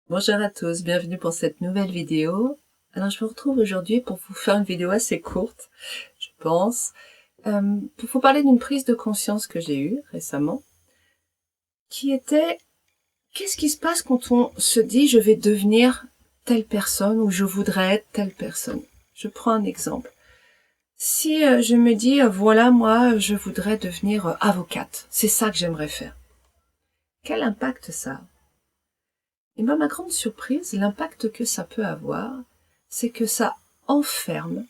Bonjour à tous, bienvenue pour cette nouvelle vidéo. Alors je me retrouve aujourd'hui pour vous faire une vidéo assez courte, je pense, pour vous parler d'une prise de conscience que j'ai eue récemment, qui était qu'est-ce qui se passe quand on se dit je vais devenir telle personne ou je voudrais être telle personne. Je prends un exemple. Si je me dis voilà moi je voudrais devenir avocate, c'est ça que j'aimerais faire. Quel impact ça a? Et bien, ma grande surprise, l'impact que ça peut avoir, c'est que ça enferme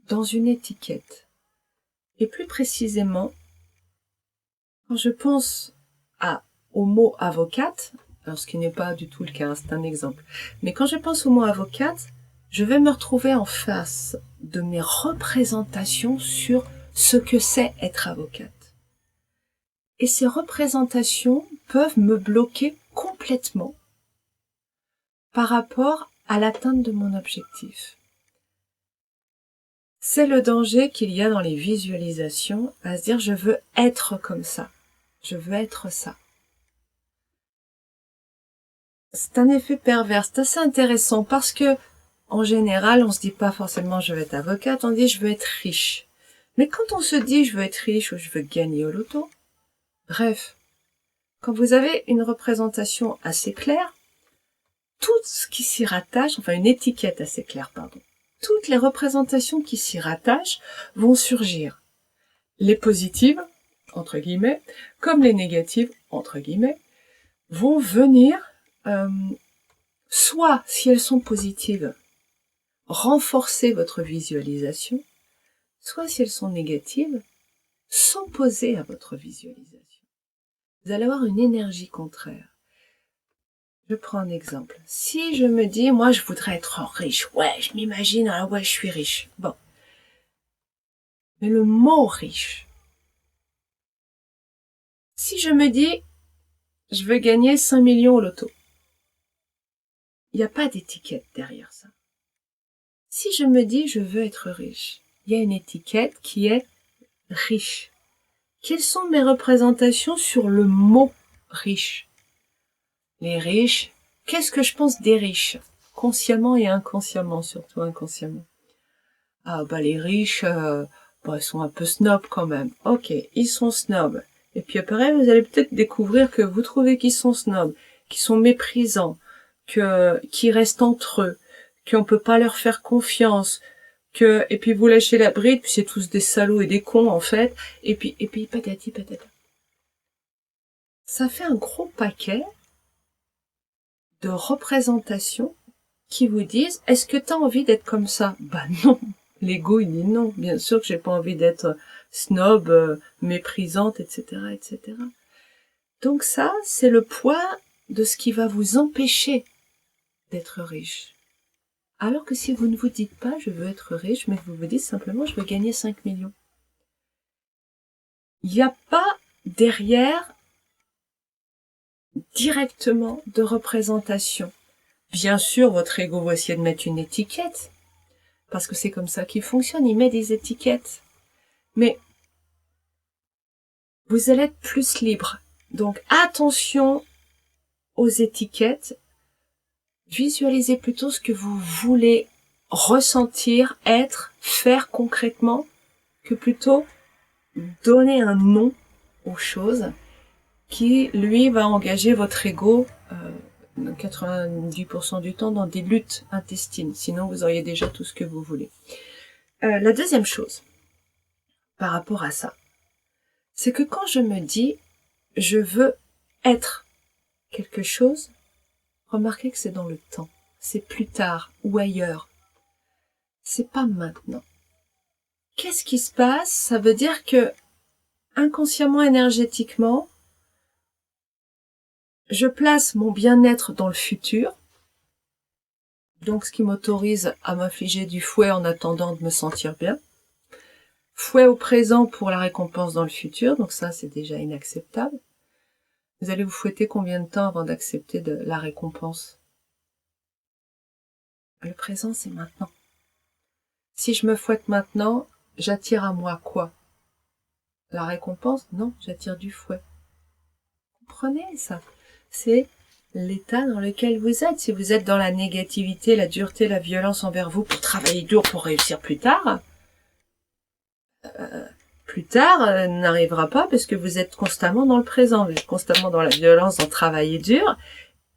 dans une étiquette. Et plus précisément, quand je pense au mot avocate, alors ce qui n'est pas du tout le cas, c'est un exemple, mais quand je pense au mot avocate, je vais me retrouver en face de mes représentations sur ce que c'est être avocate. Et ces représentations peuvent me bloquer complètement par rapport à l'atteinte de mon objectif. C'est le danger qu'il y a dans les visualisations, à se dire je veux être comme ça, je veux être ça. C'est un effet pervers, c'est assez intéressant parce que, en général, on se dit pas forcément je veux être avocate, on dit je veux être riche. Mais quand on se dit je veux être riche ou je veux gagner au loto, bref, quand vous avez une représentation assez claire, tout ce qui s'y rattache, enfin une étiquette assez claire, pardon, toutes les représentations qui s'y rattachent vont surgir. Les positives, entre guillemets, comme les négatives, entre guillemets, vont venir, soit, si elles sont positives, renforcer votre visualisation, soit, si elles sont négatives, s'opposer à votre visualisation. Vous allez avoir une énergie contraire. Je prends un exemple. Si je me dis, moi, je voudrais être riche, ouais, je m'imagine, ah ouais, je suis riche. Bon. Mais le mot riche, si je me dis, je veux gagner 5 millions au loto, il n'y a pas d'étiquette derrière ça. Si je me dis, je veux être riche, il y a une étiquette qui est riche. Quelles sont mes représentations sur le mot riche? Les riches, qu'est-ce que je pense des riches? Consciemment et inconsciemment, surtout inconsciemment. Ah bah les riches, ils sont un peu snobs quand même. Ok, ils sont snobs. Et puis après, vous allez peut-être découvrir que vous trouvez qu'ils sont snobs, qu'ils sont méprisants, qu'ils restent entre eux, qu'on peut pas leur faire confiance, et puis vous lâchez la bride, puis c'est tous des salauds et des cons en fait, et puis patati patata. Ça fait un gros paquet de représentations qui vous disent est-ce que t'as envie d'être comme ça? Bah non, l'ego il dit non, bien sûr que j'ai pas envie d'être snob, méprisante, etc., etc. Donc ça, c'est le poids de ce qui va vous empêcher d'être riche. Alors que si vous ne vous dites pas je veux être riche, mais que vous vous dites simplement je veux gagner 5 millions. Il n'y a pas derrière directement de représentation. Bien sûr, votre ego va essayer de mettre une étiquette, parce que c'est comme ça qu'il fonctionne, il met des étiquettes. Mais vous allez être plus libre. Donc attention aux étiquettes, visualisez plutôt ce que vous voulez ressentir, être, faire concrètement, que plutôt donner un nom aux choses qui, lui, va engager votre ego 90% du temps dans des luttes intestines. Sinon, vous auriez déjà tout ce que vous voulez. La deuxième chose, par rapport à ça, c'est que quand je me dis je veux être quelque chose, remarquez que c'est dans le temps. C'est plus tard ou ailleurs. C'est pas maintenant. Qu'est-ce qui se passe? Ça veut dire que, inconsciemment, énergétiquement, je place mon bien-être dans le futur, donc ce qui m'autorise à m'infliger du fouet en attendant de me sentir bien. Fouet au présent pour la récompense dans le futur, donc ça c'est déjà inacceptable. Vous allez vous fouetter combien de temps avant d'accepter la récompense? Le présent c'est maintenant. Si je me fouette maintenant, j'attire à moi quoi? La récompense? Non, j'attire du fouet. Comprenez ça? C'est l'état dans lequel vous êtes. Si vous êtes dans la négativité, la dureté, la violence envers vous pour travailler dur pour réussir plus tard, n'arrivera pas parce que vous êtes constamment dans le présent, vous êtes constamment dans la violence, dans le travailler dur,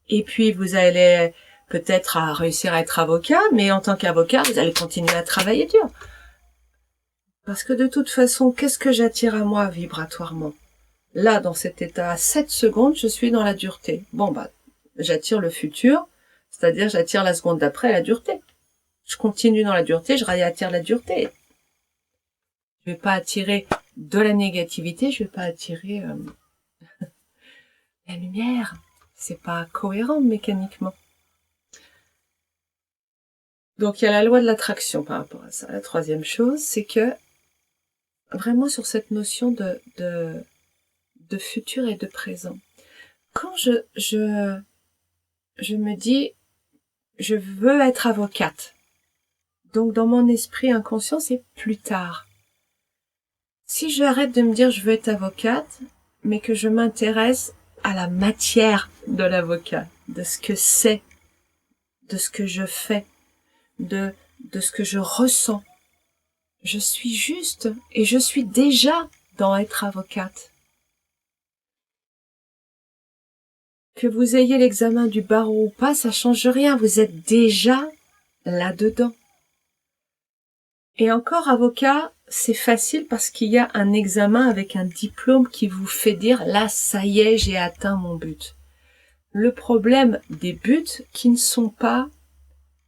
et puis vous allez peut-être à réussir à être avocat, mais en tant qu'avocat, vous allez continuer à travailler dur. Parce que de toute façon, qu'est-ce que j'attire à moi vibratoirement? Là, dans cet état, à 7 secondes, je suis dans la dureté. Bon, j'attire le futur, c'est-à-dire j'attire la seconde d'après la dureté. Je continue dans la dureté, je réattire la dureté. Je vais pas attirer de la négativité, je vais pas attirer la lumière. C'est pas cohérent mécaniquement. Donc il y a la loi de l'attraction par rapport à ça. La troisième chose, c'est que vraiment sur cette notion de futur et de présent. Quand je me dis je veux être avocate, donc dans mon esprit inconscient, c'est plus tard. Si j'arrête de me dire je veux être avocate, mais que je m'intéresse à la matière de l'avocat, de ce que c'est, de ce que je fais, de ce que je ressens. Je suis juste et je suis déjà dans être avocate. Que vous ayez l'examen du barreau ou pas, ça change rien, vous êtes déjà là-dedans. Et encore avocat, c'est facile parce qu'il y a un examen avec un diplôme qui vous fait dire là, ça y est, j'ai atteint mon but. Le problème des buts qui ne sont pas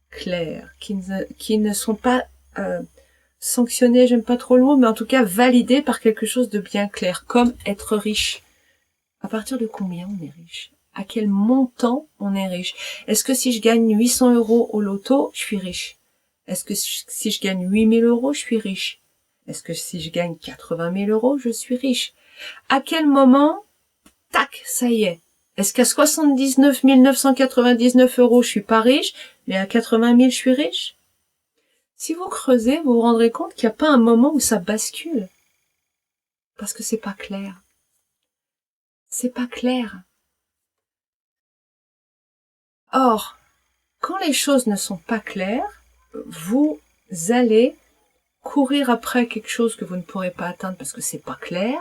clairs, qui ne sont pas sanctionnés, j'aime pas trop le mot, mais en tout cas validés par quelque chose de bien clair, comme être riche. À partir de combien on est riche? À quel montant on est riche? Est-ce que si je gagne 800 € au loto, je suis riche? Est-ce que si je gagne 8000 €, je suis riche? Est-ce que si je gagne 80 000 €, je suis riche? À quel moment, tac, ça y est. Est-ce qu'à 79 999 €, je suis pas riche, mais à 80 000, je suis riche? Si vous creusez, vous vous rendrez compte qu'il n'y a pas un moment où ça bascule. Parce que c'est pas clair. C'est pas clair. Or, quand les choses ne sont pas claires, vous allez courir après quelque chose que vous ne pourrez pas atteindre parce que c'est pas clair,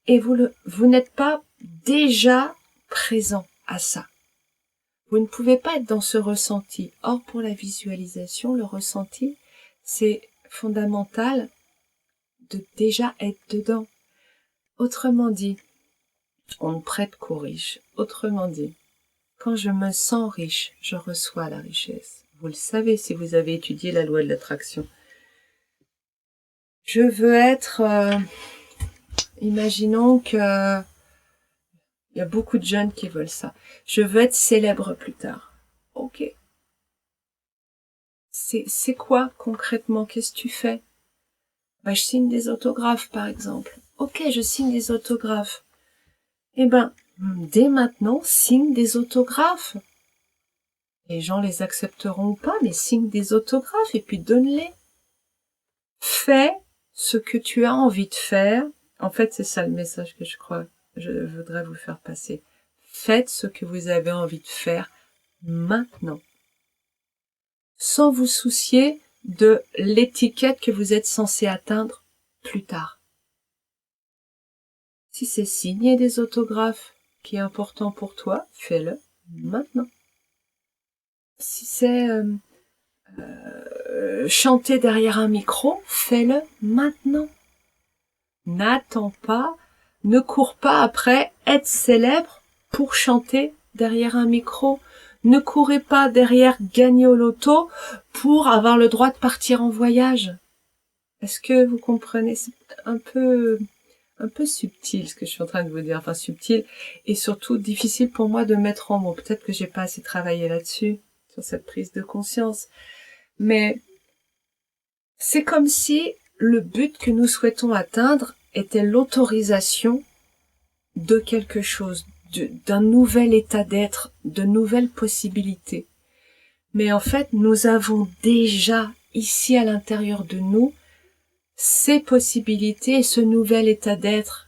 et vous n'êtes pas déjà présent à ça. Vous ne pouvez pas être dans ce ressenti. Or, pour la visualisation, le ressenti, c'est fondamental de déjà être dedans. Autrement dit, on ne prête qu'aux riches. Autrement dit, quand je me sens riche, je reçois la richesse. Vous le savez si vous avez étudié la loi de l'attraction. Je veux être... imaginons que... il y a beaucoup de jeunes qui veulent ça. Je veux être célèbre plus tard. Ok. C'est quoi concrètement? Qu'est-ce que tu fais? Je signe des autographes par exemple. Ok, je signe des autographes. Eh ben, dès maintenant, signe des autographes. Les gens les accepteront ou pas, mais signe des autographes et puis donne-les. Fais ce que tu as envie de faire. En fait, c'est ça le message que je voudrais vous faire passer. Faites ce que vous avez envie de faire maintenant. Sans vous soucier de l'étiquette que vous êtes censé atteindre plus tard. Si c'est signer des autographes qui est important pour toi, fais-le maintenant. Si c'est chanter derrière un micro, fais-le maintenant. N'attends pas, ne cours pas après être célèbre pour chanter derrière un micro. Ne courez pas derrière gagner au loto pour avoir le droit de partir en voyage. Est-ce que vous comprenez? C'est un peu subtil ce que je suis en train de vous dire, enfin subtil et surtout difficile pour moi de mettre en mots. Peut-être que j'ai pas assez travaillé là-dessus, sur cette prise de conscience. Mais c'est comme si le but que nous souhaitons atteindre était l'autorisation de quelque chose, d'un nouvel état d'être, de nouvelles possibilités. Mais en fait, nous avons déjà ici à l'intérieur de nous ces possibilités et ce nouvel état d'être.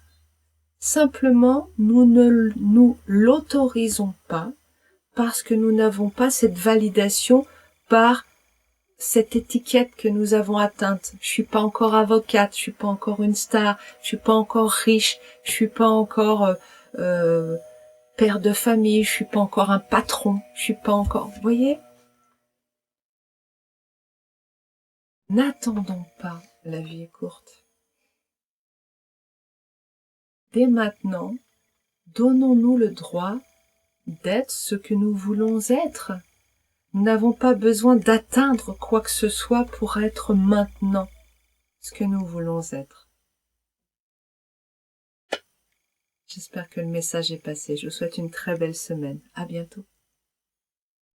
Simplement, nous ne nous l'autorisons pas parce que nous n'avons pas cette validation par cette étiquette que nous avons atteinte. Je suis pas encore avocate, je suis pas encore une star, je suis pas encore riche, je suis pas encore père de famille, je suis pas encore un patron, je suis pas encore... Vous voyez? N'attendons pas, la vie est courte. Dès maintenant, donnons-nous le droit d'être ce que nous voulons être. Nous n'avons pas besoin d'atteindre quoi que ce soit pour être maintenant ce que nous voulons être. J'espère que le message est passé. Je vous souhaite une très belle semaine. À bientôt.